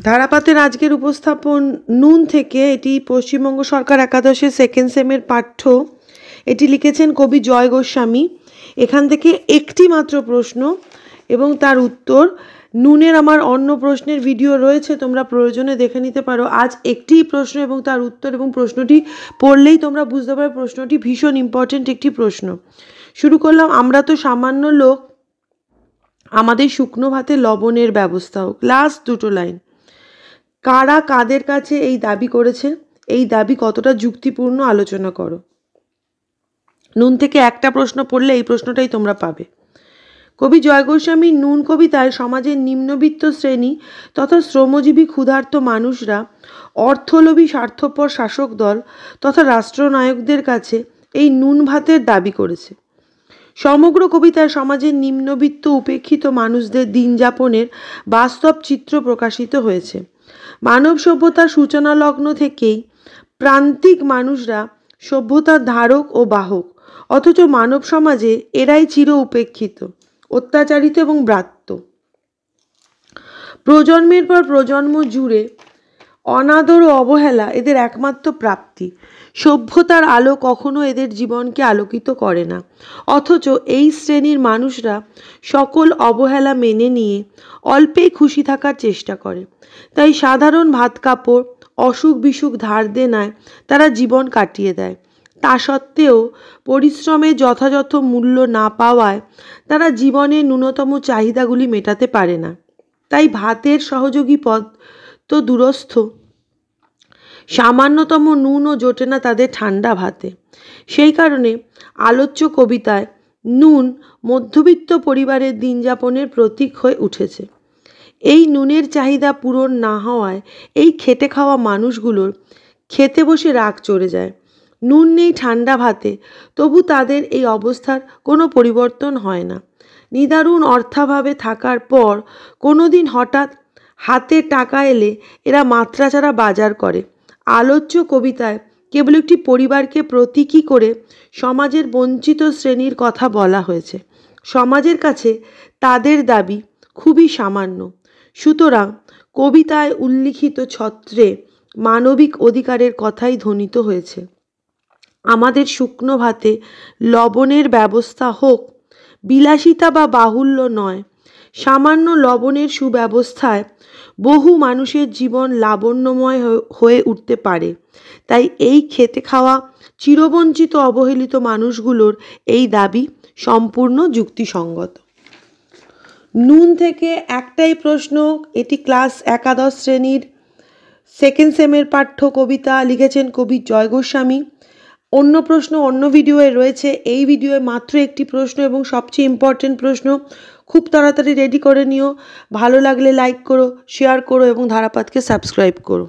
ধারাপাতের আজকের উপস্থাপন নুন থেকে। এটি পশ্চিমবঙ্গ সরকার একাদশের সেকেন্ড সেমের পাঠ্য। এটি লিখেছেন কবি জয় গোস্বামী। এখান থেকে একটি মাত্র প্রশ্ন এবং তার উত্তর। নুনের আমার অন্য প্রশ্নের ভিডিও রয়েছে, তোমরা প্রয়োজনে দেখে নিতে পারো। আজ একটি প্রশ্ন এবং তার উত্তর, এবং প্রশ্নটি পড়লেই তোমরা বুঝতে পারো প্রশ্নটি ভীষণ ইম্পর্টেন্ট একটি প্রশ্ন। শুরু করলাম। আমরা তো সামান্য লোক, আমাদের শুকনো ভাতে লবণের ব্যবস্থা হোক। লাস্ট দুটো লাইন। কারা কাদের কাছে এই দাবি করেছে, এই দাবি কতটা যুক্তিপূর্ণ আলোচনা করো। নুন থেকে একটা প্রশ্ন পড়লে এই প্রশ্নটাই তোমরা পাবে। কবি জয় গোস্বামীর নুন কবিতায় সমাজের নিম্নবিত্ত শ্রেণী তথা শ্রমজীবী ক্ষুধার্ত মানুষরা অর্থলোভী স্বার্থপর শাসক দল তথা রাষ্ট্রনায়কদের কাছে এই নুন ভাতের দাবি করেছে। সমগ্র কবিতায় সমাজের নিম্নবিত্ত উপেক্ষিত মানুষদের দিন যাপনের বাস্তব চিত্র প্রকাশিত হয়েছে। মানব সভ্যতার সূচনা লগ্ন থেকেই প্রান্তিক মানুষরা সভ্যতার ধারক ও বাহক, অথচ মানব সমাজে এরাই চির উপেক্ষিত, অত্যাচারিত এবং ব্রাত্য। প্রজন্মের পর প্রজন্ম জুড়ে অনাদর ও অবহেলা এদের একমাত্র প্রাপ্তি। সভ্যতার আলো কখনো এদের জীবনকে আলোকিত করে না, অথচ এই শ্রেণীর মানুষরা সকল অবহেলা মেনে নিয়ে অল্পেই খুশি থাকার চেষ্টা করে। তাই সাধারণ ভাত কাপড়, অসুখ বিসুখ ধার দেনায় তারা জীবন কাটিয়ে দেয়। তা সত্ত্বেও পরিশ্রমের যথাযথ মূল্য না পাওয়ায় তারা জীবনের ন্যূনতম চাহিদাগুলি মেটাতে পারে না। তাই ভাতের সহযোগী পদ তো দূরস্থ, সামান্যতম নুনও জোটে না তাদের ঠান্ডা ভাতে। সেই কারণে আলোচ্য কবিতায় নুন মধ্যবিত্ত পরিবারের দিন যাপনের প্রতীক হয়ে উঠেছে। এই নুনের চাহিদা পূরণ না হওয়ায় এই খেটে খাওয়া মানুষগুলোর খেতে বসে রাগ চড়ে যায়। নুন নেই ঠান্ডা ভাতে, তবু তাদের এই অবস্থার কোনো পরিবর্তন হয় না। নিদারুণ অর্থাভাবে থাকার পর কোনো দিন হঠাৎ হাতে টাকা এলে এরা মাত্রাছাড়া বাজার করে। আলোচ্য কবিতায় কেবল একটি পরিবারকে প্রতীকী করে সমাজের বঞ্চিত শ্রেণীর কথা বলা হয়েছে। সমাজের কাছে তাদের দাবি খুবই সামান্য। সুতরাং কবিতায় উল্লিখিত ছত্রে মানবিক অধিকারের কথাই ধ্বনিত হয়েছে। আমাদের শুকনো ভাতে লবণের ব্যবস্থা হোক, বিলাসিতা বা বাহুল্য নয়। সামান্য লবণের সুব্যবস্থায় বহু মানুষের জীবন লাবণ্যময় হয়ে উঠতে পারে। তাই এই খেতে খাওয়া চিরবঞ্চিত অবহেলিত মানুষগুলোর এই দাবি সম্পূর্ণ যুক্তিসঙ্গত। নুন থেকে একটাই প্রশ্ন। এটি ক্লাস একাদশ শ্রেণীর সেকেন্ড সেমের পাঠ্য কবিতা। লিখেছেন কবি জয় গোস্বামী। অন্য প্রশ্ন অন্য ভিডিওয়ে রয়েছে। এই ভিডিওয়ে মাত্র একটি প্রশ্ন এবং সবচেয়ে ইম্পর্টেন্ট প্রশ্ন। খুব তাড়াতাড়ি রেডি করে নিও। ভালো লাগলে লাইক করো, শেয়ার করো এবং ধারাপাতকে সাবস্ক্রাইব করো।